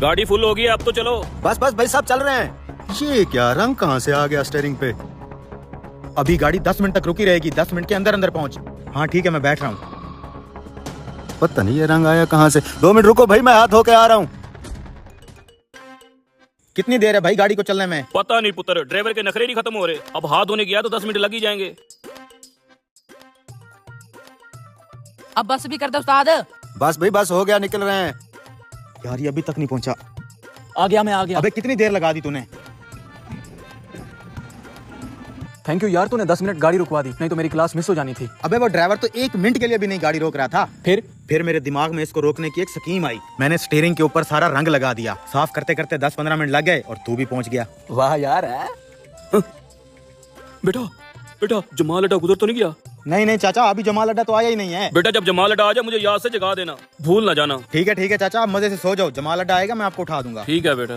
गाड़ी फुल होगी अब तो चलो। बस बस भाई साहब चल रहे हैं। ये क्या रंग कहाँ से आ गया स्टीयरिंग पे? अभी गाड़ी 10 मिनट तक रुकी रहेगी, 10 मिनट के अंदर अंदर पहुंच। हाँ ठीक है, मैं बैठ रहा हूँ। पता नहीं ये रंग आया कहाँ से। 2 मिनट रुको भाई, मैं हाथ धो के आ रहा हूँ। कितनी देर है भाई गाड़ी को चलने में? पता नहीं पुत्र, ड्राइवर के नखरे नहीं खत्म हो रहे। अब हाथ धोने गया तो 10 मिनट लग ही जाएंगे। अब बस भी कर दो उस्ताद। बस भाई बस हो गया, निकल रहे हैं। यार ये अभी तक नहीं पहुंचा। आ गया मैं, आ गया। अबे कितनी देर लगा दी तूने? थैंक यू यार, तूने 10 मिनट गाड़ी रुकवा दी, नहीं तो मेरी क्लास मिस हो जानी थी। अबे वो ड्राइवर तो 1 मिनट के लिए भी नहीं गाड़ी रोक रहा था। फिर मेरे दिमाग में इसको रोकने की एक स्कीम आई। मैंने स्टीयरिंग के ऊपर सारा रंग लगा दिया। साफ करते करते 10-15 मिनट लग गए और तू भी पहुंच गया। वाह यार है। बेटा बेटा, जमाल अड्डा गुजर तो नहीं गया? नहीं चाचा, अभी जमाल अड्डा तो आया ही नहीं है। बेटा जब जमाल अड्डा आ जाए मुझे याद से जगा देना, भूल ना जाना। ठीक है चाचा, आप मजे से सो जाओ। जमाल अड्डा आएगा मैं आपको उठा दूंगा। ठीक है बेटा।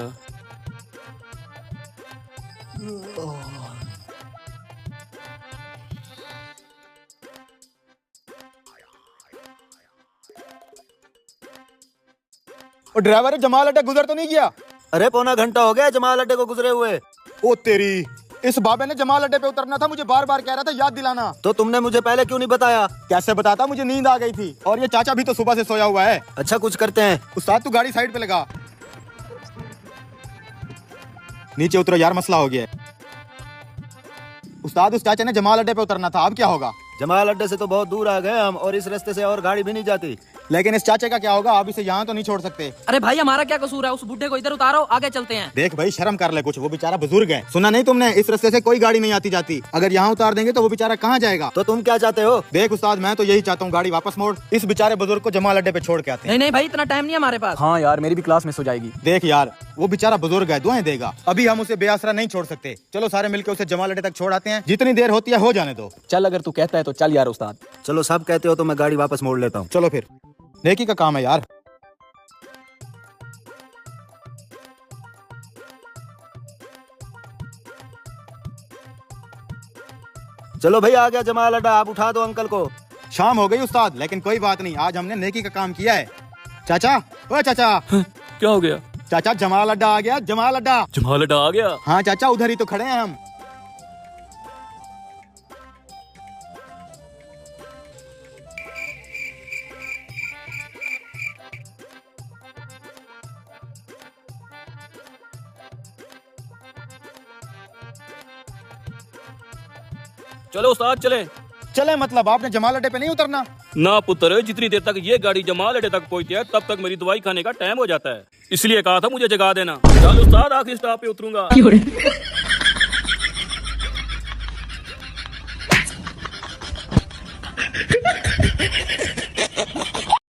और ड्राइवर, जमाल अड्डा गुजर तो नहीं गया? अरे पौना घंटा हो गया जमाल अड्डे को गुजरे हुए। ओ तेरी, इस बाबे ने जमाल अड्डे पे उतरना था, मुझे बार बार कह रहा था याद दिलाना। तो तुमने मुझे पहले क्यों नहीं बताया? कैसे बताता, मुझे नींद आ गई थी। और ये चाचा भी तो सुबह से सोया हुआ है। अच्छा कुछ करते हैं। उस्ताद तू गाड़ी साइड पे लगा। नीचे उतरो यार, मसला हो गया है। उस्ताद उस चाचा ने जमाल अड्डे पे उतरना था, अब क्या होगा? जमाल अड्डे से तो बहुत दूर आ गए हम, और इस रास्ते से और गाड़ी भी नहीं जाती। लेकिन इस चाचे का क्या होगा? आप इसे यहाँ तो नहीं छोड़ सकते। अरे भाई हमारा क्या कसूर है? उस बुड्ढे को इधर उतारो, आगे चलते हैं। देख भाई शर्म कर ले कुछ, वो बेचारा बुजुर्ग है। सुना नहीं तुमने, इस रास्ते से कोई गाड़ी नहीं आती जाती। अगर यहाँ उतार देंगे तो वो बेचारा कहाँ जाएगा? तो तुम क्या चाहते हो? देख उस्ताद, मैं तो यही चाहता हूँ, गाड़ी वापस मोड़, इस बेचारे बुजुर्ग को जमाल अड्डे पे छोड़ के आते हैं। नहीं भाई, इतना टाइम नहीं है हमारे पास। हाँ यार, मेरी भी क्लास मिस हो जाएगी। देख यार, वो बेचारा बुजुर्ग है, दुआएं देगा। अभी हम उसे बेआसरा नहीं छोड़ सकते। चलो सारे मिलकर उसे जमाल अड्डे तक छोड़ आते हैं। जितनी देर होती है हो जाने दो। चल, अगर तू कहता है तो चल यार उस्ताद। चलो सब कहते हो तो मैं गाड़ी वापस मोड़ लेता हूँ। चलो फिर, नेकी का काम है यार। चलो भाई आ गया जमाल अड्डा, आप उठा दो अंकल को। शाम हो गई उस्ताद, लेकिन कोई बात नहीं, आज हमने नेकी का काम किया है। चाचा, ओ चाचा। क्या हो गया? चाचा जमाल अड्डा आ गया, जमाल अड्डा। जमाल अड्डा आ गया? हाँ चाचा, उधर ही तो खड़े हैं हम। चलो उस्ताद चले। चले मतलब आपने जमाल अड्डे पे नहीं उतरना? ना पुत्र, जितनी देर तक ये गाड़ी जमाल अड्डे तक पहुंचती है तब तक मेरी दवाई खाने का टाइम हो जाता है। इसलिए कहा था मुझे जगा देना। चल उस्ताद, आखिरी स्टॉप पे उतरूंगा।